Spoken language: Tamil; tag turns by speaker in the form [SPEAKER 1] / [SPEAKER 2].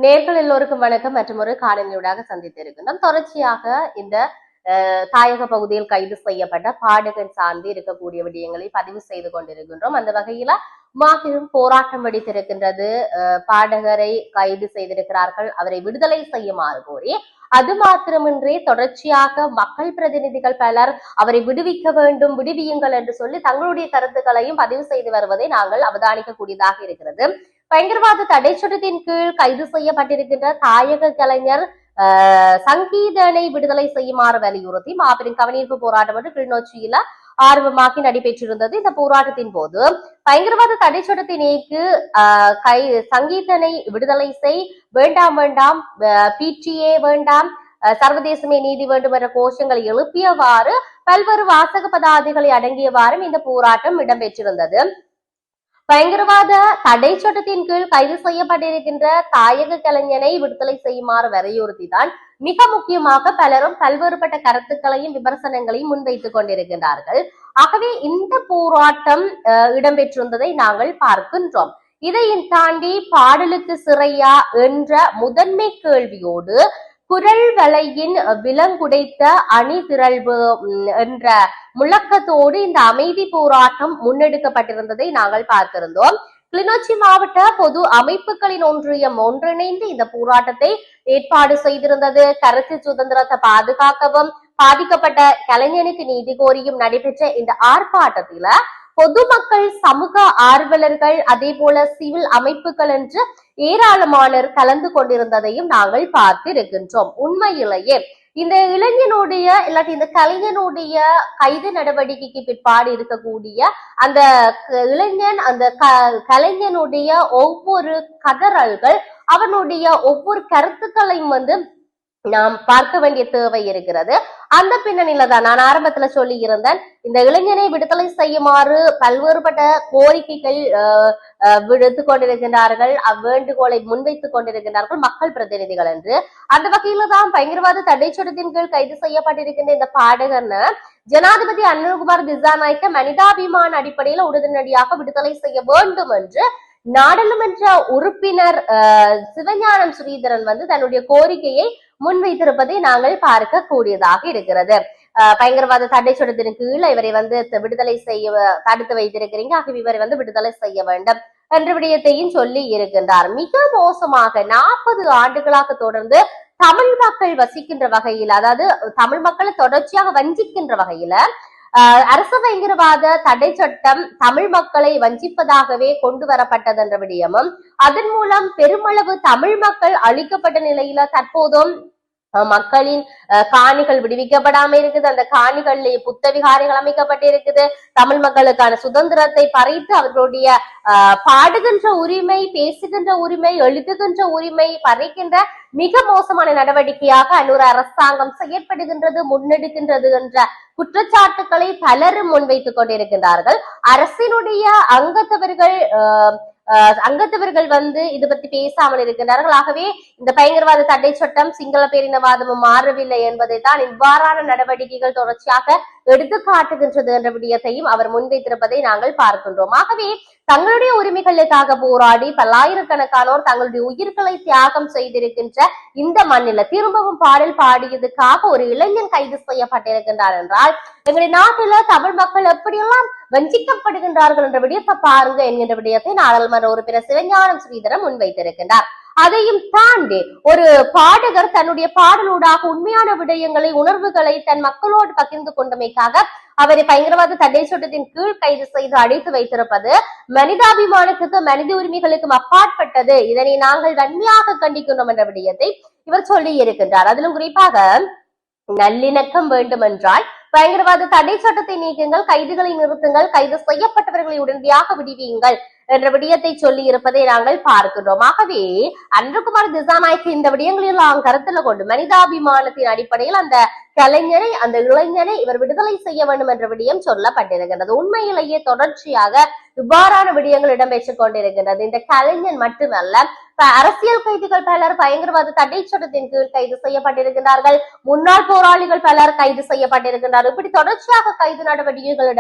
[SPEAKER 1] நேர்கள் எல்லோருக்கும் வணக்கம். மற்றும் ஒரு காணொலியூடாக சந்தித்திருக்கின்றோம். தொடர்ச்சியாக இந்த தாயக பகுதியில் கைது செய்யப்பட்ட பாடகர் சார்ந்து இருக்கக்கூடிய விடயங்களை பதிவு செய்து கொண்டிருக்கின்றோம். அந்த வகையில மாபெரும் போராட்டம் வெடித்திருக்கின்றது. பாடகரை கைது செய்திருக்கிறார்கள், அவரை விடுதலை செய்யுமாறு கோரி. அது மாத்திரமின்றி தொடர்ச்சியாக மக்கள் பிரதிநிதிகள் பலர் அவரை விடுவிக்க வேண்டும், விடுவியுங்கள் என்று சொல்லி தங்களுடைய கருத்துக்களையும் பதிவு செய்து வருவதை நாங்கள் அவதானிக்கக்கூடியதாக இருக்கிறது. பயங்கரவாத தடை சட்டத்தின் கீழ் கைது செய்யப்பட்டிருக்கின்ற தாயக கலைஞர் சங்கீதனை விடுதலை செய்யுமாறு வலியுறுத்தி மாபெரும் கவனிப்பு போராட்டம் என்று கிளிநொச்சியில ஆர்வமாகி நடைபெற்றிருந்தது. இந்த போராட்டத்தின் போது பயங்கரவாத தடை சட்டத்தை நீக்கு சங்கீதனை விடுதலை செய், வேண்டாம் வேண்டாம் பிடிஏ வேண்டாம், சர்வதேசமே நீதி வேண்டும் என்ற கோஷங்களை எழுப்பியவாறு பல்வேறு வாசக பதாதிகளை அடங்கியவாறும் இந்த போராட்டம் இடம்பெற்றிருந்தது. பயங்கரவாத தடை சட்டத்தின் கீழ் கைது செய்யப்பட்டிருக்கின்ற தாயக கலைஞனை விடுதலை செய்யுமாறு வலியுறுத்தி தான் மிக முக்கியமாக பலரும் பல்வேறுபட்ட கருத்துக்களையும் விமர்சனங்களையும் முன்வைத்துக் கொண்டிருக்கின்றார்கள். ஆகவே இந்த போராட்டம் இடம்பெற்றிருந்ததை நாங்கள் பார்க்கின்றோம். இதையும் தாண்டி பாடலுக்கு சிறையா என்ற முதன்மை கேள்வியோடு குரல் வலையின் விலங்குடைத்த அணி திரள்வு என்ற முழக்கத்தோடு இந்த அமைதி போராட்டம் முன்னெடுக்கப்பட்டிருந்ததை நாங்கள் பார்த்திருந்தோம். கிளிநொச்சி மாவட்ட பொது அமைப்புகளின் ஒன்றியம் ஒன்றிணைந்து இந்த போராட்டத்தை ஏற்பாடு செய்திருந்தது. கருத்து சுதந்திரத்தை பாதுகாக்கவும் பாதிக்கப்பட்ட கலைஞனுக்கு நீதி கோரியும் நடைபெற்ற இந்த ஆர்ப்பாட்டத்தில பொதுமக்கள், சமூக ஆர்வலர்கள், அதே போல சிவில் அமைப்புகள் என்று ஏராளமானோர் கலந்து கொண்டிருந்ததையும் நாங்கள் பார்த்து இருக்கின்றோம். உண்மையிலேயே இந்த இளைஞனுடைய இல்லாட்டி இந்த கலைஞனுடைய கைது நடவடிக்கைக்கு பிற்பாடு இருக்கக்கூடிய அந்த இளைஞன், அந்த கலைஞனுடைய ஒவ்வொரு கதறல்கள், அவனுடைய ஒவ்வொரு கருத்துக்களையும் நாம் பார்க்க வேண்டிய தேவை இருக்கிறது. அந்த பின்னணியில தான் நான் ஆரம்பத்துல சொல்லி இருந்தேன், இந்த இளைஞனை விடுதலை செய்யுமாறு பல்வேறுபட்ட கோரிக்கைகள் விடுத்துக் கொண்டிருக்கின்றார்கள், அவ்வேண்டுகோளை முன்வைத்துக் கொண்டிருக்கின்றார்கள் மக்கள் பிரதிநிதிகள் என்று. அந்த வகையில தான் பயங்கரவாத தடை சட்டத்தின் கீழ் கைது செய்யப்பட்டிருக்கின்ற இந்த பாடகர்னு ஜனாதிபதி அனுர்குமார் திசாநாயக்க மனிதாபிமான அடிப்படையில் உடனடியாக விடுதலை செய்ய வேண்டும் என்று நாடாளுமன்ற உறுப்பினர் சிவஞானம் ஸ்ரீதரன் தன்னுடைய கோரிக்கையை முன்வைத்திருப்பதை நாங்கள் பார்க்க கூடியதாக இருக்கிறது. பயங்கரவாத தடை சட்டத்தின் கீழ் இவரை விடுதலை செய்ய தடுத்து வைத்திருக்கிறீங்க, ஆகவே இவரை விடுதலை செய்ய வேண்டும் என்ற விடயத்தையும் சொல்லி இருக்கின்றார். மிக மோசமாக 40 ஆண்டுகளாக தொடர்ந்து தமிழ் மக்கள் வசிக்கின்ற வகையில், அதாவது தமிழ் மக்களை தொடர்ச்சியாக வஞ்சிக்கின்ற வகையில அரச பயங்கரவாத தடை சட்டம் தமிழ் மக்களை வஞ்சிப்பதாகவே கொண்டு வரப்பட்டது என்ற விடயமும், அதன் மூலம் பெருமளவு தமிழ் மக்கள் அழிக்கப்பட்ட நிலையில தற்போதும் மக்களின் காணிகள் விடுவிக்கப்படாம இருக்குது. அந்த காணிகள்ல புத்தவிகாரிகள் அமைக்கப்பட்டிருக்குது. தமிழ் மக்களுக்கான சுதந்திரத்தை பறித்து அவர்களுடைய பாடுகின்ற உரிமை, பேசுகின்ற உரிமை, எழுதுகின்ற உரிமை பறிக்கின்ற மிக மோசமான நடவடிக்கையாக அன்னூர் அரசாங்கம் செயற்படுகின்றது, முன்னெடுக்கின்றது என்ற குற்றச்சாட்டுக்களை பலரும் முன்வைத்துக் கொண்டிருக்கின்றார்கள். அரசினுடைய அங்கத்தவர்கள் இது பத்தி பேசாமல் இருக்கின்றார்கள். ஆகவே இந்த பயங்கரவாத தடை சட்டம் சிங்கள பேரினவாதமும் மாறவில்லை என்பதை தான் இவ்வாறான நடவடிக்கைகள் தொடர்ச்சியாக எடுத்து காட்டுகின்றது என்ற விடயத்தையும் அவர் முன்வைத்திருப்பதை நாங்கள் பார்க்கின்றோம். ஆகவே தங்களுடைய உரிமைகளுக்காக போராடி பல்லாயிரக்கணக்கானோர் தங்களுடைய உயிர்களை தியாகம் செய்திருக்கின்ற இந்த மண்ணில திரும்பவும் பாடல் பாடியதுக்காக ஒரு இளைஞன் கைது செய்யப்பட்டிருக்கின்றார் என்றால் எங்களுடைய நாட்டில தமிழ் மக்கள் எப்படியெல்லாம் வஞ்சிக்கப்படுகின்றார்கள் என்ற விடயத்தை பாருங்க என்கின்ற விடயத்தை நாடாளுமன்ற உறுப்பினர் சிவஞானம் ஸ்ரீதரன் முன்வைத்திருக்கின்றார். அதையும் தாண்டி ஒரு பாடகர் தன்னுடைய பாடலூடாக உண்மையான விடயங்களை, உணர்வுகளை தன் மக்களோடு பகிர்ந்து கொண்டமைக்காக அவரை பயங்கரவாத தடை சட்டத்தின் கீழ் கைது செய்து அடைத்து வைத்திருப்பது மனிதாபிமானத்துக்கு, மனித உரிமைகளுக்கும் அப்பாற்பட்டது. இதனை நாங்கள் வன்மையாக கண்டிக்கின்றோம் என்ற விடயத்தை இவர் சொல்லி இருக்கின்றார். அதிலும் குறிப்பாக நல்லிணக்கம் வேண்டும் என்றால் பயங்கரவாத தடை சட்டத்தை நீக்குங்கள், கைதுகளை நிறுத்துங்கள், கைது செய்யப்பட்டவர்களை உடனடியாக விடுவியுங்கள் என்ற விடயத்தை சொல்லி இருப்பதை நாங்கள் பார்க்கின்றோம். ஆகவே அன்றுகுமார் திசாநாயக்க இந்த விடயங்களெல்லாம் கருத்துல கொண்டு மனிதாபிமானத்தின் அடிப்படையில் அந்த கலைஞரை, அந்த இளைஞரை இவர் விடுதலை செய்ய வேண்டும் என்ற விடயம் சொல்லப்பட்டிருக்கின்றது. உண்மையிலேயே தொடர்ச்சியாக இவ்வாறான விடயங்கள் இடம்பெற்றுக் கொண்டிருக்கின்றது. இந்த கலைஞன் மட்டுமல்ல, அரசியல் கைதிகள் பலர் பயங்கரவாத தடை சட்டத்தின் கீழ் கைது செய்யப்பட்டிருக்கிறார்கள். முன்னாள் போராளிகள் பலர் கைது செய்யப்பட்டிருக்கின்றார்கள். இப்படி தொடர்ச்சியாக கைது நடவடிக்கைகள்